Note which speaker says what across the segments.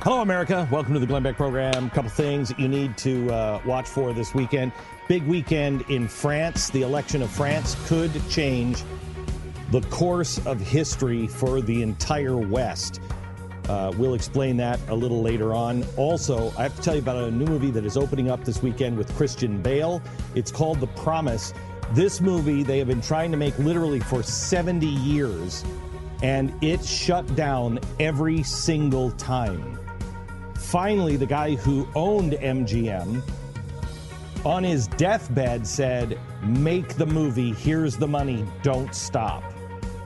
Speaker 1: Hello, America. Welcome to the Glenn Beck Program. A couple things you need to watch for this weekend. Big weekend in France. The election of France could change the course of history for the entire West. We'll explain that a little later on. Also, I have to tell you about a new movie that is opening up this weekend with Christian Bale. It's called The Promise. This movie they have been trying to make literally for 70 years, and it shut down every single time. Finally, the guy who owned MGM on his deathbed said, "Make the movie, here's the money, don't stop."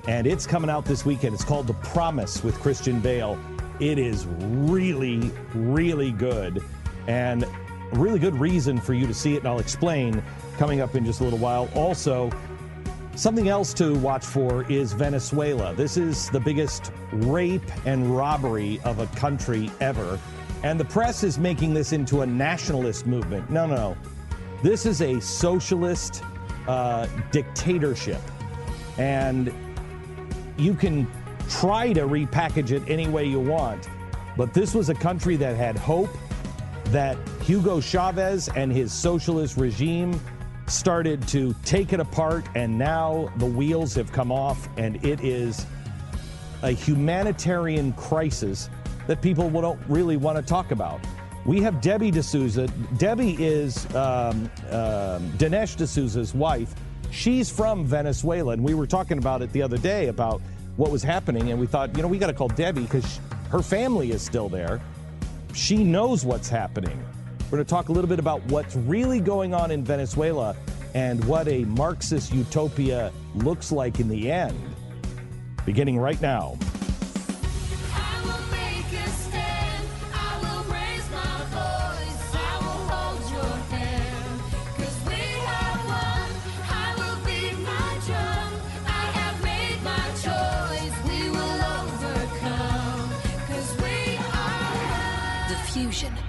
Speaker 1: And it's coming out this weekend. It's called The Promise with Christian Bale. It is really, really good, and a really good reason for you to see it, and I'll explain coming up in just a little while. Also, something else to watch for is Venezuela. This is the biggest rape and robbery of a country ever. And the press is making this into a nationalist movement. No. This is a socialist dictatorship. And you can try to repackage it any way you want. But this was a country that had hope, that Hugo Chavez and his socialist regime started to take it apart, and now the wheels have come off, and it is a humanitarian crisis that people don't really want to talk about. We have Debbie D'Souza. Debbie is Dinesh D'Souza's wife. She's from Venezuela, and we were talking about it the other day about what was happening, and we thought, we got to call Debbie because her family is still there. She knows what's happening. We're going to talk a little bit about what's really going on in Venezuela and what a Marxist utopia looks like in the end, beginning right now.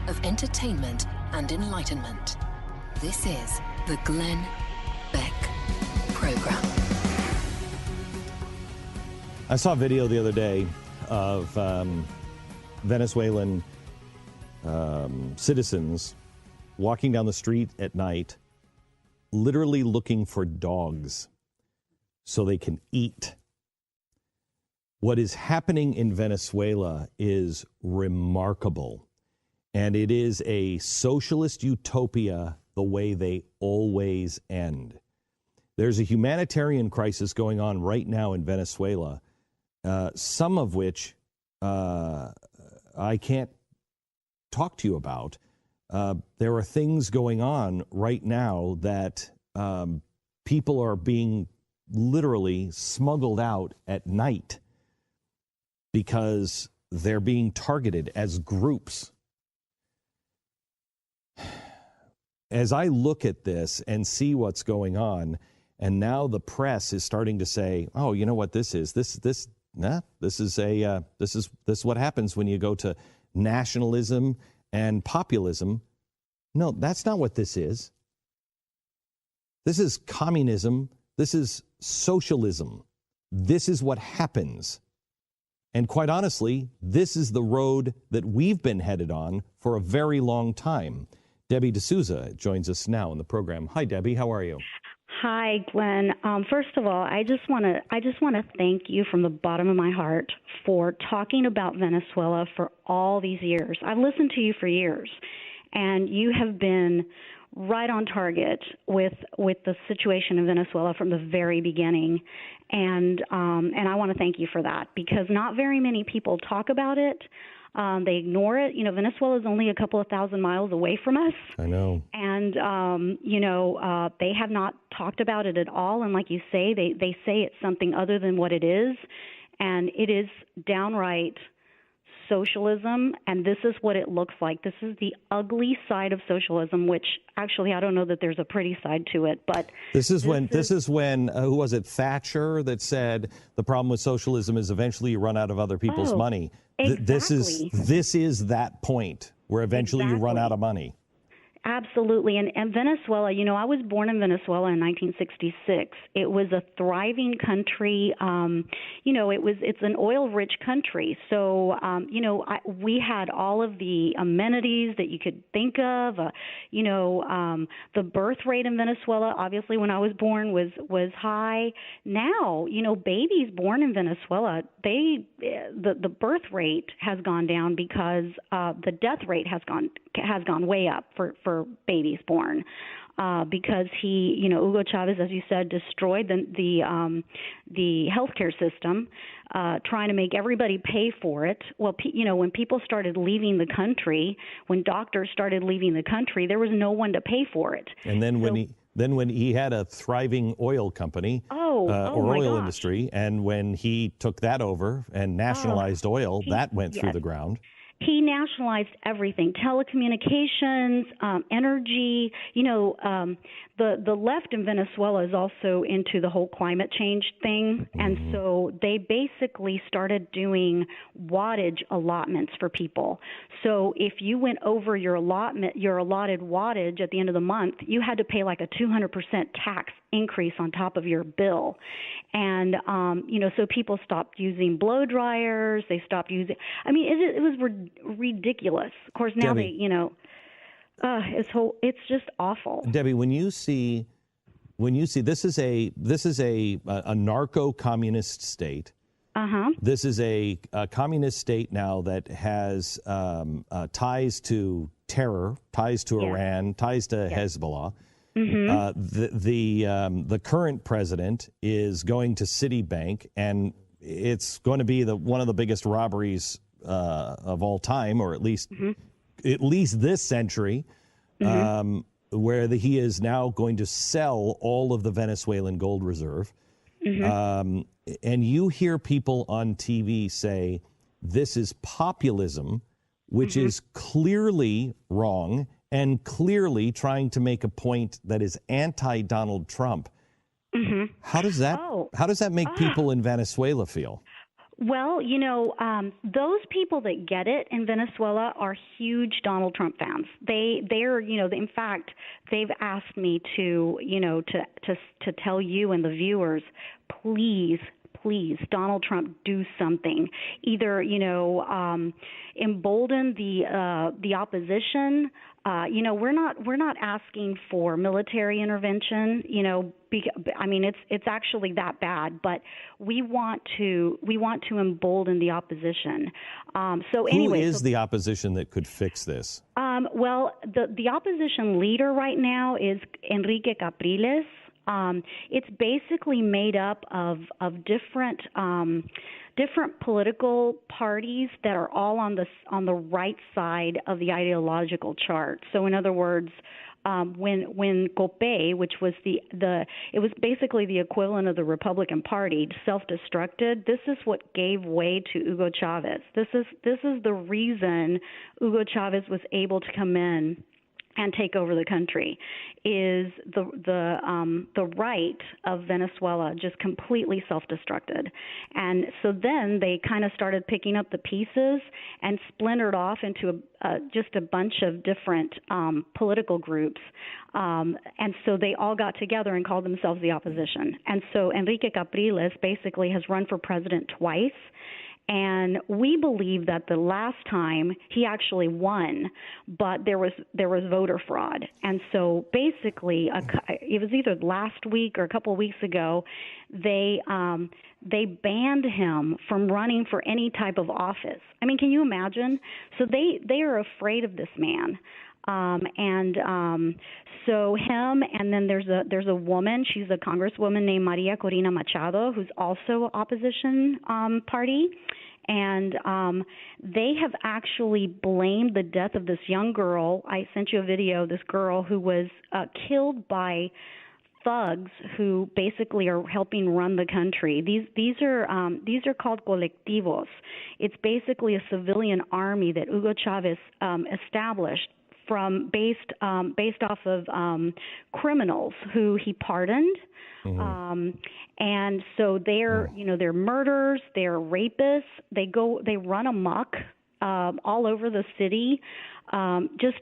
Speaker 2: Of entertainment and enlightenment. This is the Glenn Beck Program.
Speaker 1: I saw a video the other day of Venezuelan citizens walking down the street at night, literally looking for dogs so they can eat. What is happening in Venezuela is remarkable. And it is a socialist utopia the way they always end. There's a humanitarian crisis going on right now in Venezuela, some of which I can't talk to you about. There are things going on right now that people are being literally smuggled out at night because they're being targeted as groups. As I look at this and see what's going on, and now the press is starting to say, "Oh, you know what this is? This is what happens when you go to nationalism and populism." No, that's not what this is. This is communism. This is socialism. This is what happens. And quite honestly, this is the road that we've been headed on for a very long time. Debbie D'Souza joins us now in the program. Hi, Debbie. How are you?
Speaker 3: Hi, Glenn. First of all, I just want to thank you from the bottom of my heart for talking about Venezuela for all these years. I've listened to you for years, and you have been right on target with the situation in Venezuela from the very beginning. And I want to thank you for that, because not very many people talk about it. They ignore it. Venezuela is only a couple of thousand miles away from us.
Speaker 1: I know.
Speaker 3: And, they have not talked about it at all. And like you say, they say it's something other than what it is. And it is downright socialism. And this is what it looks like. This is the ugly side of socialism, which actually I don't know that there's a pretty side to it. But this is when who was it, Thatcher, that said the problem with socialism is eventually you run out of other people's money. Exactly.
Speaker 1: This is that point where eventually you run out of money.
Speaker 3: Absolutely. And Venezuela, I was born in Venezuela in 1966. It was a thriving country. It's an oil-rich country. So, we had all of the amenities that you could think of. The birth rate in Venezuela, obviously, when I was born, was high. Now, babies born in Venezuela, the birth rate has gone down because the death rate has gone way up for babies born, because Hugo Chavez, as you said, destroyed the healthcare system, trying to make everybody pay for it. Well, when people started leaving the country, when doctors started leaving the country, there was no one to pay for it.
Speaker 1: And then when he had a thriving oil company or oil industry, and when he took that over and nationalized oil, that went through the ground.
Speaker 3: He nationalized everything: telecommunications, energy. The left in Venezuela is also into the whole climate change thing, and so they basically started doing wattage allotments for people. So if you went over your allotted wattage at the end of the month, you had to pay like a 200% tax increase on top of your bill. And so people stopped using blow dryers. They stopped using. I mean, it was ridiculous. Of course, now
Speaker 1: Debbie,
Speaker 3: it's just awful.
Speaker 1: Debbie, when you see this is a narco-communist state. This is a communist state now that has ties to terror, ties to Iran, ties to Hezbollah. The current president is going to Citibank, and it's going to be one of the biggest robberies of all time, or at least this century, where he is now going to sell all of the Venezuelan gold reserve. And you hear people on TV say this is populism, which is clearly wrong and clearly trying to make a point that is anti-Donald Trump. How does that make people in Venezuela feel?
Speaker 3: Well, those people that get it in Venezuela are huge Donald Trump fans. They're in fact, they've asked me to tell you and the viewers, please, Donald Trump, do something. Either, embolden the opposition. We're not asking for military intervention. It's actually that bad. But we want to embolden the opposition.
Speaker 1: Who is the opposition that could fix this?
Speaker 3: Well, the opposition leader right now is Enrique Capriles. It's basically made up of different political parties that are all on the right side of the ideological chart. So, in other words, when COPE, which was it was basically the equivalent of the Republican Party, self-destructed, this is what gave way to Hugo Chavez. This is the reason Hugo Chavez was able to come in and take over the country, is the right of Venezuela just completely self-destructed. And so then they kind of started picking up the pieces and splintered off into just a bunch of different political groups. And so they all got together and called themselves the opposition. And so Enrique Capriles basically has run for president twice. And we believe that the last time he actually won, but there was voter fraud. And so basically, it was either last week or a couple of weeks ago, they banned him from running for any type of office. I mean, can you imagine? So they are afraid of this man. So him, and then there's a woman. She's a congresswoman named Maria Corina Machado, who's also opposition party, and they have actually blamed the death of this young girl. I sent you a video. This girl who was killed by thugs who basically are helping run the country. These are called colectivos. It's basically a civilian army that Hugo Chavez established based off of criminals who he pardoned. And so they're murderers, they're rapists, they run amok all over the city, just,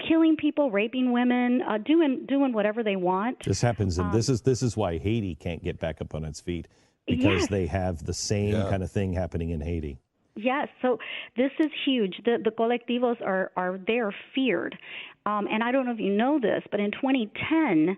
Speaker 3: killing people, raping women, doing whatever they want.
Speaker 1: This happens, and this is why Haiti can't get back up on its feet, because they have the same kind of thing happening in Haiti.
Speaker 3: Yes, so this is huge. The colectivos are they're feared, and I don't know if you know this, but in 2010.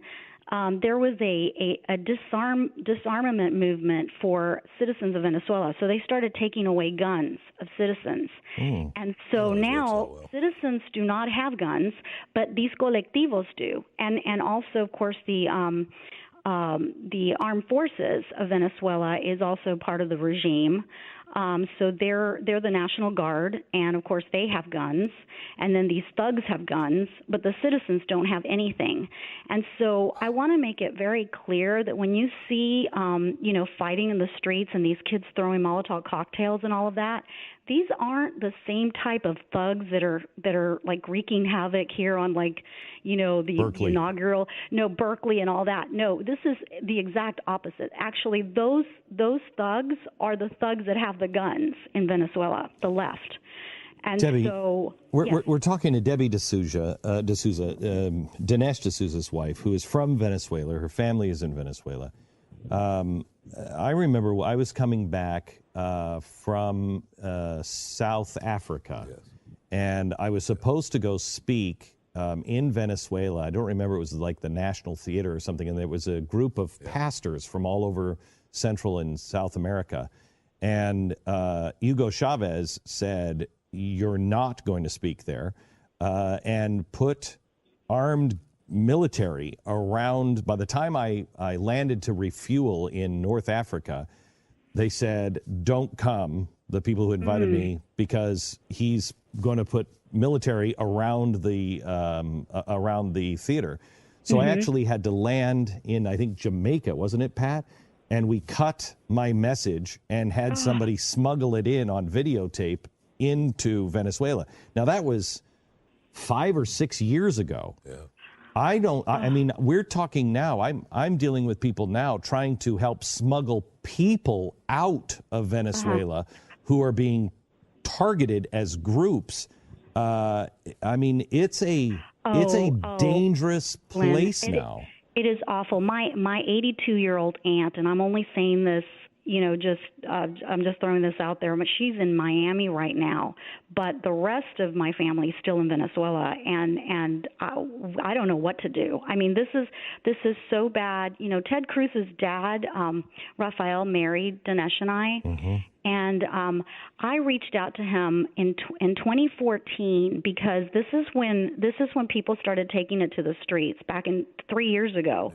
Speaker 3: There was a disarmament movement for citizens of Venezuela. So they started taking away guns of citizens. And so now citizens do not have guns, but these colectivos do. And also, of course, the armed forces of Venezuela is also part of the regime. So they're the National Guard, and of course they have guns, and then these thugs have guns, but the citizens don't have anything. And so I want to make it very clear that when you see, fighting in the streets and these kids throwing Molotov cocktails and all of that, these aren't the same type of thugs that are like wreaking havoc here on the
Speaker 1: Berkeley.
Speaker 3: inaugural, Berkeley and all that. No, this is the exact opposite. Actually, those thugs are the thugs that have the guns in Venezuela, the left. And
Speaker 1: Debbie,
Speaker 3: so
Speaker 1: we're talking to Debbie D'Souza, Dinesh D'Souza's wife, who is from Venezuela. Her family is in Venezuela. I remember I was coming back from South Africa, and I was supposed to go speak in Venezuela. I don't remember, it was like the National Theater or something, and there was a group of pastors from all over Central and South America. And Hugo Chavez said, "You're not going to speak there," and put armed military around. By the time I landed to refuel in North Africa, they said, "Don't come," the people who invited me, because he's going to put military around the theater. So I actually had to land in, I think, Jamaica, wasn't it, Pat? And we cut my message and had somebody smuggle it in on videotape into Venezuela. Now, that was 5 or 6 years ago. Yeah. I mean, we're talking now, I'm dealing with people now trying to help smuggle people out of Venezuela who are being targeted as groups. I mean, it's a dangerous place now.
Speaker 3: It is awful. My 82-year-old aunt, and I'm only saying this, I'm just throwing this out there, but she's in Miami right now. But the rest of my family is still in Venezuela, and I don't know what to do. I mean, this is so bad. Ted Cruz's dad, Rafael, married Dinesh and I. And I reached out to him in 2014 because this is when people started taking it to the streets back in 3 years ago.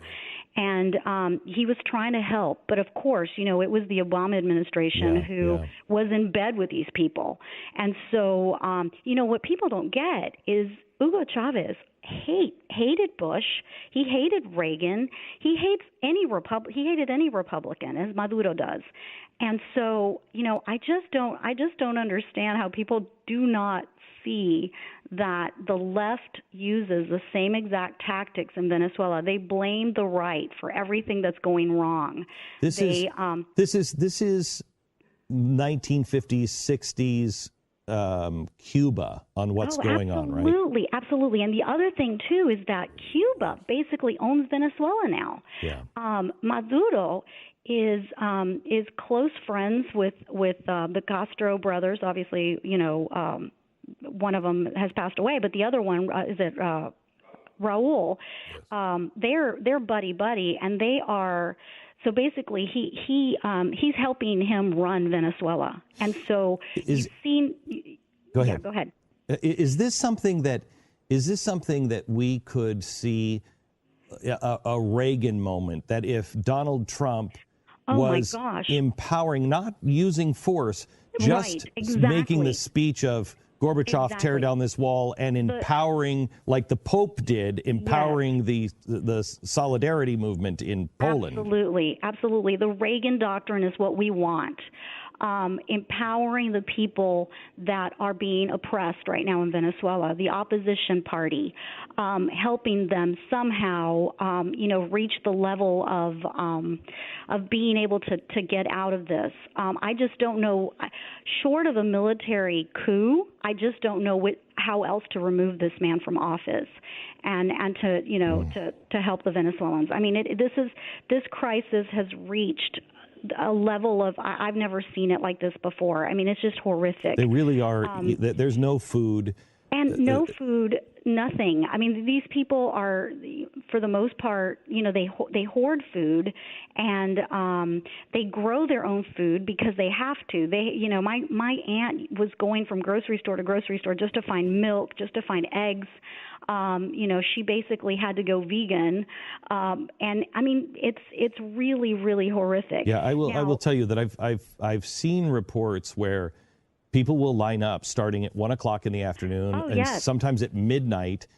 Speaker 3: And he was trying to help. But, of course, it was the Obama administration who was in bed with these people. And so, what people don't get is Hugo Chavez hated Bush. He hated Reagan. He hates he hated any Republican, as Maduro does. And so, I just don't understand how people do not see that the left uses the same exact tactics in Venezuela. They blame the right for everything that's going wrong.
Speaker 1: This is 1950s, 60s Cuba on what's going on, right?
Speaker 3: Absolutely. And the other thing too is that Cuba basically owns Venezuela now. Yeah. Maduro is close friends with the Castro brothers. Obviously, one of them has passed away, but the other one Raul. They're buddy, and they are. So basically, he's helping him run Venezuela, and so you've seen.
Speaker 1: Go ahead.
Speaker 3: Yeah, go ahead.
Speaker 1: Is this something that we could see a Reagan moment? That if Donald Trump was empowering, not using force, just making the speech of Gorbachev, tear down this wall, and empowering, like the Pope did, empowering the solidarity movement in Poland.
Speaker 3: Absolutely. The Reagan doctrine is what we want. empowering the people that are being oppressed right now in Venezuela, the opposition party, helping them somehow, reach the level of being able to get out of this. I just don't know, short of a military coup, I just don't know how else to remove this man from office and to help the Venezuelans. I mean, this crisis has reached a level of I've never seen it like this before. I mean, it's just horrific.
Speaker 1: They really are. There's no food.
Speaker 3: And no food, nothing. I mean, these people are, for the most part, they hoard food, and they grow their own food because they have to. My aunt was going from grocery store to grocery store just to find milk, just to find eggs. She basically had to go vegan, and I mean, it's really, really horrific.
Speaker 1: Yeah, I will tell you that I've seen reports where people will line up starting at 1 o'clock in the afternoon and sometimes at midnight,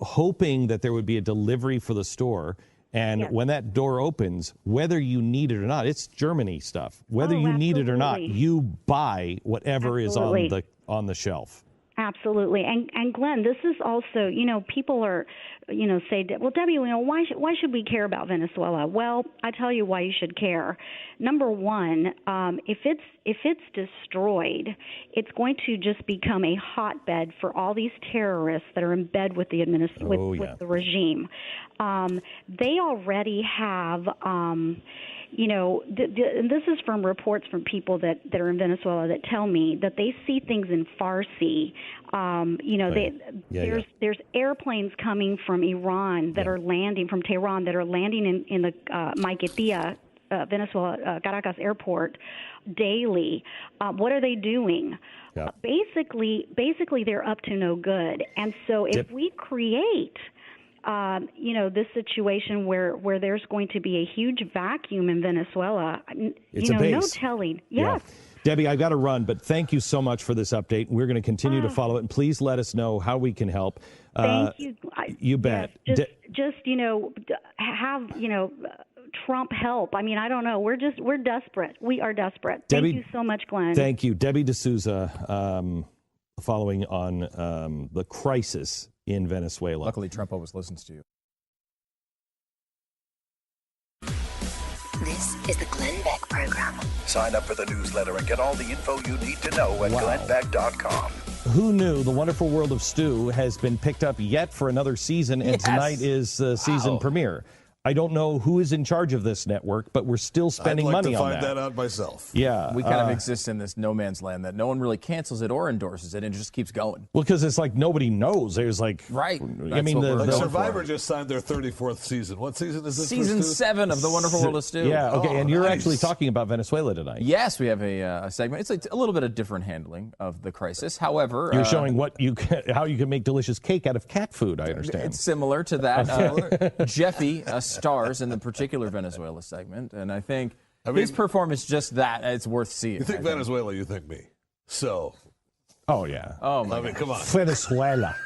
Speaker 1: hoping that there would be a delivery for the store. And when that door opens, whether you need it or not, it's Germany stuff. Whether you need it or not, you buy whatever is on the shelf.
Speaker 3: Absolutely. And Glenn, this is also, people are, say, well, Debbie, why should we care about Venezuela? Well, I tell you why you should care. Number one, if it's destroyed, it's going to just become a hotbed for all these terrorists that are in bed with the with the regime. They already have. And this is from reports from people that are in Venezuela that tell me that they see things in Farsi. There's airplanes coming from Iran that are landing, from Tehran, that are landing in the Maiquetía, Venezuela, Caracas airport daily. What are they doing? Yeah. Basically, they're up to no good. And so if we create this situation where there's going to be a huge vacuum in Venezuela, no telling. Yes. Yeah.
Speaker 1: Debbie, I've got to run, but thank you so much for this update. We're going to continue to follow it, and please let us know how we can help.
Speaker 3: Thank you.
Speaker 1: You bet.
Speaker 3: Have Trump help. I mean, I don't know. We're desperate. We are desperate.
Speaker 1: Debbie,
Speaker 3: thank you so much, Glenn.
Speaker 1: Thank you. Debbie D'Souza, following on the crisis in Venezuela.
Speaker 4: Luckily, Trump always listens to you.
Speaker 2: This is the Glenn Beck Program.
Speaker 5: Sign up for the newsletter and get all the info you need to know at glennbeck.com.
Speaker 1: Who knew The Wonderful World of Stu has been picked up yet for another season, and tonight is the season premiere. I don't know who is in charge of this network, but we're still spending money on that.
Speaker 6: I'd like to find that out myself.
Speaker 1: Yeah.
Speaker 4: We kind of exist in this no man's land that no one really cancels it or endorses it, and it just keeps going.
Speaker 1: Well, because it's like nobody knows. There's like...
Speaker 4: Right.
Speaker 1: I mean, the
Speaker 6: Survivor just signed their 34th season. What season is this?
Speaker 4: Season 7 of The Wonderful World of Stu.
Speaker 1: Yeah, okay, and you're actually talking about Venezuela tonight.
Speaker 4: Yes, we have a segment. It's like a little bit of different handling of the crisis. However...
Speaker 1: You're showing how you can make delicious cake out of cat food, I understand.
Speaker 4: It's similar to that. Jeffy stars in the particular Venezuela segment, and I think his performance, just that, it's worth seeing.
Speaker 6: You think Venezuela, you think me. So.
Speaker 1: Oh, yeah.
Speaker 4: Oh, my
Speaker 6: God. Come on.
Speaker 1: Venezuela.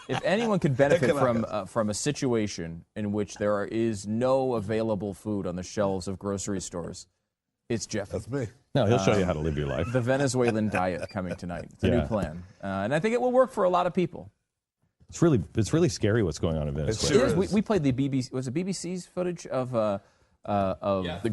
Speaker 4: If anyone could benefit from a situation in which there is no available food on the shelves of grocery stores, it's Jeffy.
Speaker 6: That's me.
Speaker 1: No, he'll show you how to live your life.
Speaker 4: The Venezuelan diet coming tonight. It's a new plan. And I think it will work for a lot of people.
Speaker 1: It's really scary what's going on in Venezuela.
Speaker 4: Sure we played the BBC. Was it BBC's footage of
Speaker 7: the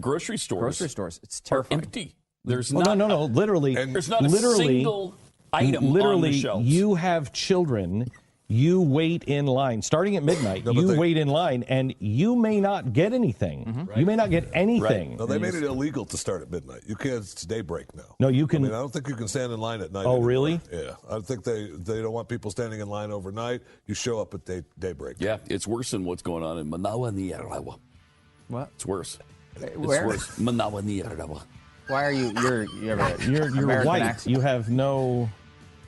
Speaker 7: grocery stores?
Speaker 4: Grocery stores. It's terrifying.
Speaker 7: Empty. There's
Speaker 1: no. Literally,
Speaker 7: there's not a single item on the shelves.
Speaker 1: You have children. You wait in line. Starting at midnight, wait in line, and you may not get anything. Mm-hmm. Right. You may not get anything.
Speaker 6: Right. No, they made it illegal to start at midnight. You can't. It's daybreak now.
Speaker 1: No, you can.
Speaker 6: I don't think you can stand in line at night.
Speaker 1: Oh,
Speaker 6: anymore.
Speaker 1: Really?
Speaker 6: Yeah. I think they don't want people standing in line overnight. You show up at daybreak.
Speaker 7: Yeah, it's worse than what's going on in Managua, Nicaragua.
Speaker 4: What?
Speaker 7: It's worse.
Speaker 4: Where?
Speaker 7: It's worse. Managua, Nicaragua.
Speaker 4: Why are you?
Speaker 1: You're white.
Speaker 4: Accent.
Speaker 1: You have no.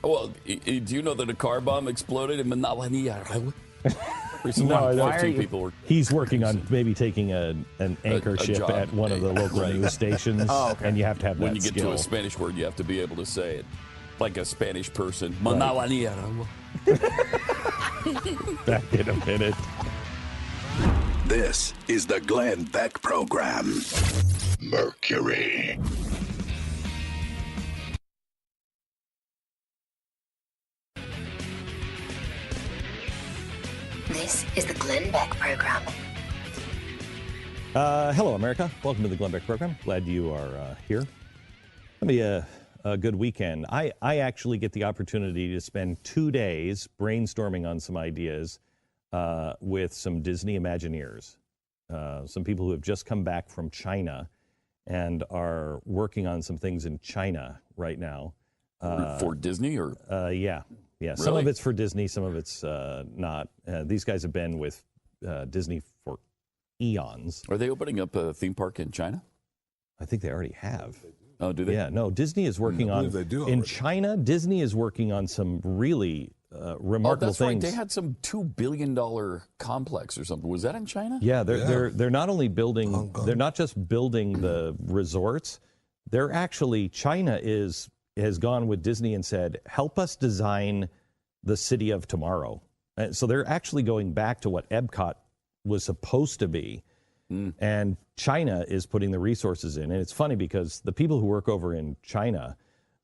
Speaker 7: Well, do you know that a car bomb exploded in Managua, Nicaragua?
Speaker 1: He's working on maybe taking an anchor ship at one of the local news stations, and you have to have that
Speaker 7: When you get to a Spanish word, you have to be able to say it like a Spanish person. Managua, Nicaragua.
Speaker 1: Back in a minute.
Speaker 5: This is the Glenn Beck Program. Mercury.
Speaker 2: This is the Glenn Beck Program.
Speaker 1: Hello, America. Welcome to the Glenn Beck Program. Glad you are here. Let me a good weekend. I actually get the opportunity to spend 2 days brainstorming on some ideas with some Disney Imagineers, some people who have just come back from China and are working on some things in China right now.
Speaker 7: For Disney or?
Speaker 1: Yeah.
Speaker 7: Really?
Speaker 1: Some of it's for Disney, some of it's not. These guys have been with Disney for eons.
Speaker 7: Are they opening up a theme park in China?
Speaker 1: I think they already have.
Speaker 7: Oh, do they?
Speaker 1: Yeah, no, Disney is working on, in China, Disney is working on some really remarkable
Speaker 7: things.
Speaker 1: Right.
Speaker 7: They had some $2 billion complex or something. Was that in China?
Speaker 1: Yeah, they're not only building, they're not just building the resorts, they're actually, China has gone with Disney and said, help us design the city of tomorrow. And so they're actually going back to what Epcot was supposed to be. And China is putting the resources in. And it's funny because the people who work over in China,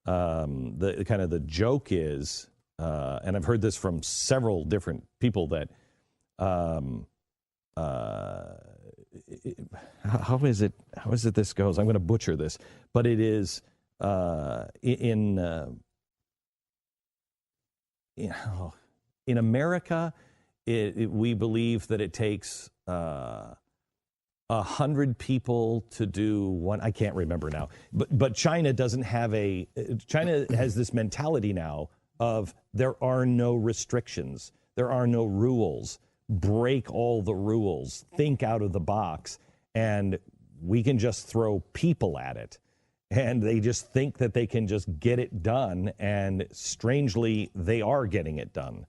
Speaker 1: the joke is, and I've heard this from several different people, that how is it this goes? I'm going to butcher this, but it is in America, we believe that it takes 100 people to do one. I can't remember now, but China doesn't have China has this mentality now of there are no restrictions, there are no rules. Break all the rules, think out of the box, and we can just throw people at it. And they just think that they can just get it done, and strangely, they are getting it done.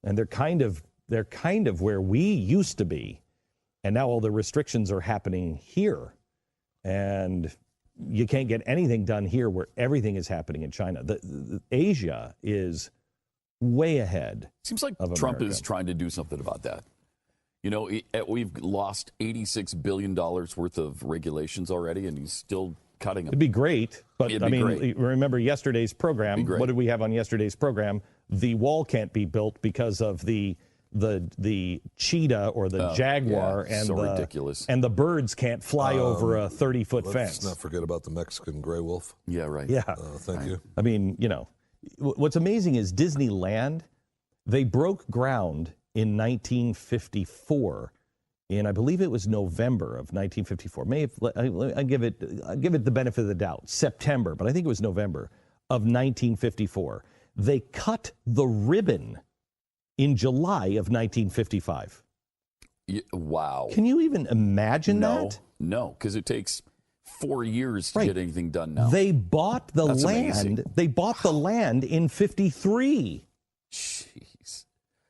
Speaker 1: And they're kind of where we used to be. And now all the restrictions are happening here. And you can't get anything done here where everything is happening in China. Asia is way ahead.
Speaker 7: Seems like
Speaker 1: of
Speaker 7: Trump
Speaker 1: America.
Speaker 7: is trying to do something about that. You know, we've lost $86 billion worth of regulations already, and he's still cutting them.
Speaker 1: It'd be great, but
Speaker 7: great.
Speaker 1: Remember yesterday's program. What did we have on yesterday's program? The wall can't be built because of the cheetah or the jaguar, and
Speaker 7: ridiculous.
Speaker 1: And the birds can't fly over a 30-foot fence.
Speaker 6: Let's not forget about the Mexican gray wolf.
Speaker 7: Yeah, right.
Speaker 1: Yeah.
Speaker 6: Thank you.
Speaker 1: I mean, what's amazing is Disneyland, they broke ground in 1954. I believe it was November of 1954. I give it the benefit of the doubt. September, but I think it was November of 1954. They cut the ribbon in July of 1955.
Speaker 7: Wow.
Speaker 1: Can you even imagine that?
Speaker 7: No, because it takes 4 years to get anything done now.
Speaker 1: They bought the
Speaker 7: That's
Speaker 1: land.
Speaker 7: amazing.
Speaker 1: They bought the land in 53.
Speaker 7: Jeez.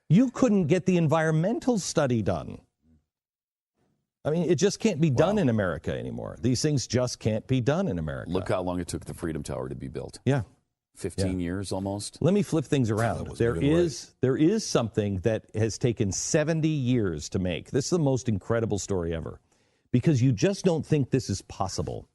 Speaker 1: You couldn't get the environmental study done. I mean, it just can't be done in America anymore. These things just can't be done in America.
Speaker 7: Look how long it took the Freedom Tower to be built.
Speaker 1: Yeah.
Speaker 7: 15 years almost.
Speaker 1: Let me flip things around. There is something that has taken 70 years to make. This is the most incredible story ever, because you just don't think this is possible.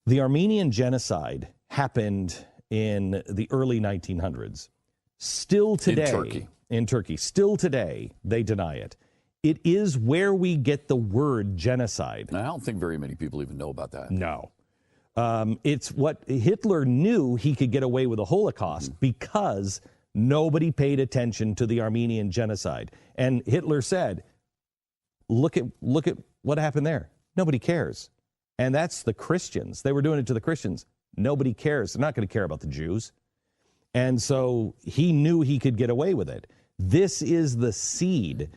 Speaker 1: The Armenian genocide happened in the early 1900s. Still today, in Turkey, still today, they deny it. It is where we get the word genocide.
Speaker 7: And I don't think very many people even know about that.
Speaker 1: No. It's what Hitler knew he could get away with the Holocaust because nobody paid attention to the Armenian genocide. And Hitler said, look at what happened there. Nobody cares. And that's the Christians. They were doing it to the Christians. Nobody cares. They're not going to care about the Jews. And so he knew he could get away with it. This is the seed.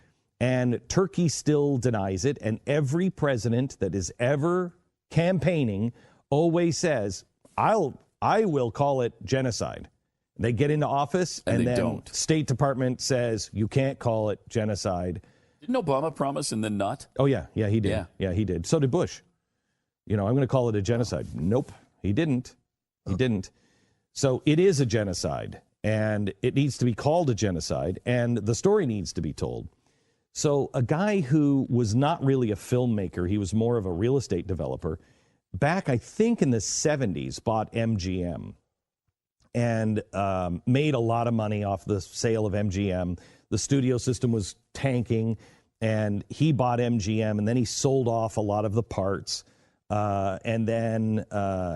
Speaker 1: And Turkey still denies it. And every president that is ever campaigning always says, I will call it genocide. They get into office and then don't. State Department says you can't call it genocide.
Speaker 7: Didn't Obama promise and then not?
Speaker 1: Oh, yeah, he did. Yeah, he did. So did Bush. I'm going to call it a genocide. Nope, he didn't. He didn't. So it is a genocide, and it needs to be called a genocide, and the story needs to be told. So a guy who was not really a filmmaker, he was more of a real estate developer, back, I think, in the 70s, bought MGM. and made a lot of money off the sale of MGM. The studio system was tanking, and he bought MGM, and then he sold off a lot of the parts, and then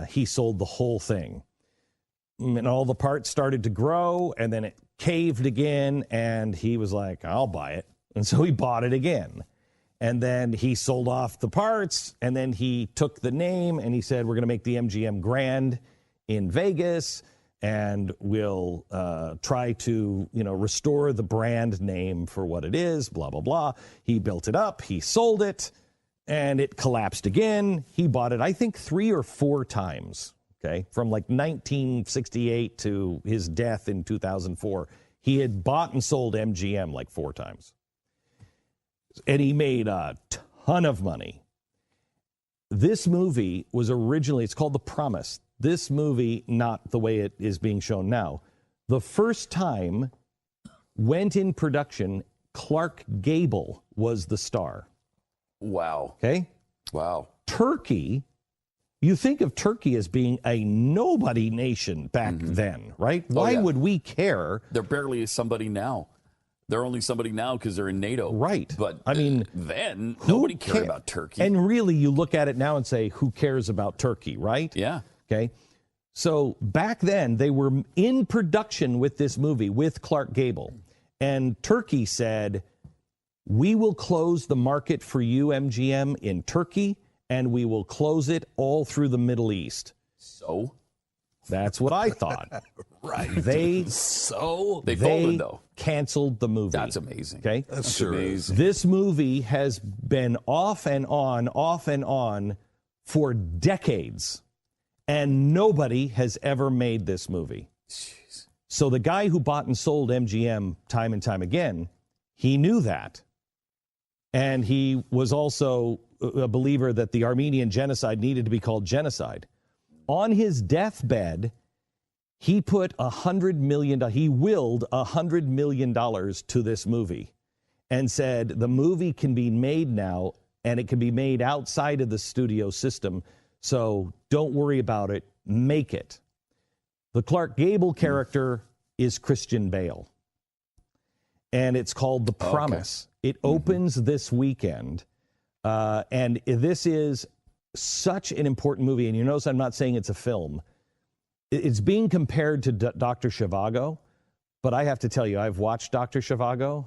Speaker 1: he sold the whole thing. And all the parts started to grow, and then it caved again, and he was like, I'll buy it. And so he bought it again. And then he sold off the parts, and then he took the name, and he said, we're going to make the MGM Grand in Vegas, and we'll try to, restore the brand name for what it is, blah, blah, blah. He built it up. He sold it, and it collapsed again. He bought it, I think, 3 or 4 times, okay, from like 1968 to his death in 2004. He had bought and sold MGM like 4 times. And he made a ton of money. This movie was originally, it's called The Promise. This movie, not the way it is being shown now, the first time went in production, Clark Gable was the star.
Speaker 7: Wow.
Speaker 1: Okay?
Speaker 7: Wow.
Speaker 1: Turkey, you think of Turkey as being a nobody nation back then, right? Why would we care?
Speaker 7: They're barely somebody now. They're only somebody now because they're in NATO.
Speaker 1: Right.
Speaker 7: But
Speaker 1: I mean,
Speaker 7: then nobody cared about Turkey.
Speaker 1: And really, you look at it now and say, who cares about Turkey, right?
Speaker 7: Yeah.
Speaker 1: Okay. So back then, they were in production with this movie with Clark Gable. And Turkey said, we will close the market for you, MGM, in Turkey, and we will close it all through the Middle East.
Speaker 7: So?
Speaker 1: That's what I thought.
Speaker 6: Right.
Speaker 1: They
Speaker 7: folded, though.
Speaker 1: Canceled the movie.
Speaker 7: That's amazing.
Speaker 1: Okay?
Speaker 6: That's sure
Speaker 7: amazing.
Speaker 1: This movie has been off and on for decades, and nobody has ever made this movie.
Speaker 7: Jeez.
Speaker 1: So the guy who bought and sold MGM time and time again, he knew that. And he was also a believer that the Armenian genocide needed to be called genocide. On his deathbed, he put $100 million, he willed $100 million to this movie and said, the movie can be made now, and it can be made outside of the studio system, so don't worry about it, make it. The Clark Gable character is Christian Bale, and it's called The Promise. Okay. It opens this weekend, and this is such an important movie, and you notice I'm not saying it's a film. It's being compared to Dr. Zhivago, but I have to tell you, I've watched Dr. Zhivago.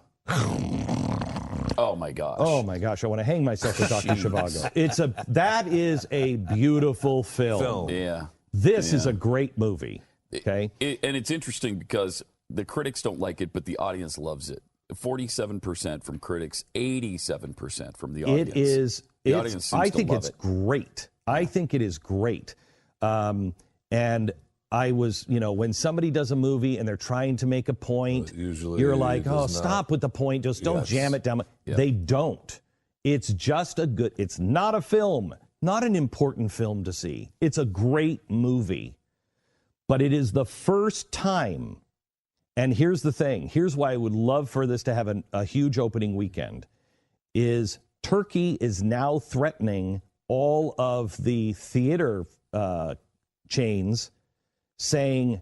Speaker 7: Oh my gosh!
Speaker 1: Oh my gosh! I want to hang myself with Dr. Zhivago. That is a beautiful film.
Speaker 7: Yeah.
Speaker 1: This is a great movie. Okay.
Speaker 7: And it's interesting because the critics don't like it, but the audience loves it. 47% from critics, 87% from the audience.
Speaker 1: It is.
Speaker 7: The audience seems
Speaker 1: I
Speaker 7: to
Speaker 1: think
Speaker 7: love
Speaker 1: it's
Speaker 7: it.
Speaker 1: great. I think it is great. And I was, when somebody does a movie and they're trying to make a point,
Speaker 6: usually
Speaker 1: you're like, oh,
Speaker 6: not.
Speaker 1: stop with the point. Just don't jam it down.
Speaker 7: Yep.
Speaker 1: They don't. It's just it's not a film, not an important film to see. It's a great movie. But it is the first time, and here's the thing, here's why I would love for this to have a huge opening weekend, is Turkey is now threatening all of the theater chains, saying,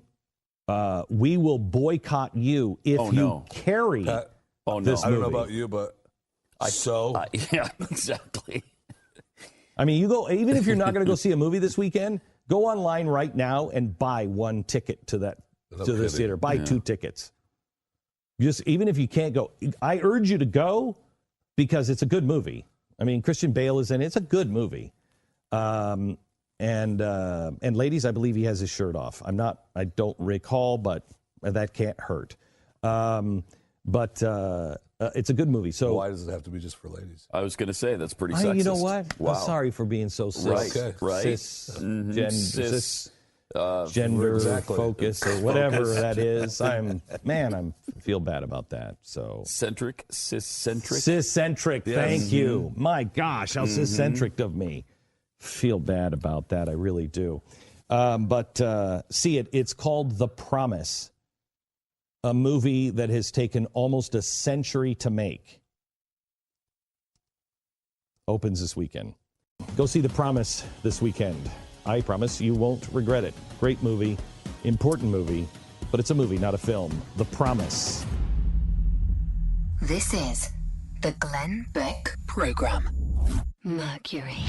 Speaker 1: we will boycott you if you carry this movie.
Speaker 6: I don't know about you, but
Speaker 7: yeah, exactly.
Speaker 1: I mean, even if you're not going to go see a movie this weekend, go online right now and buy 1 ticket to this theater. Buy 2 tickets. Even if you can't go, I urge you to go because it's a good movie. I mean, Christian Bale is in it. It's a good movie. And ladies, I believe he has his shirt off. I don't recall, but that can't hurt. It's a good movie. So
Speaker 6: why does it have to be just for ladies?
Speaker 7: I was going to say that's pretty sexist.
Speaker 1: You know what?
Speaker 7: Wow.
Speaker 1: I'm sorry for being so gender focused or whatever that is. I feel bad about that. So
Speaker 7: ciscentric.
Speaker 1: Ciscentric. Yes. Thank you. My gosh, how ciscentric of me. Feel bad about that. I really do. See it. It's called The Promise, a movie that has taken almost a century to make. Opens this weekend. Go see The Promise this weekend. I promise you won't regret it. Great movie. important movie, but it's a movie, not a film. The Promise.
Speaker 2: This is the Glenn Beck Program. Mercury.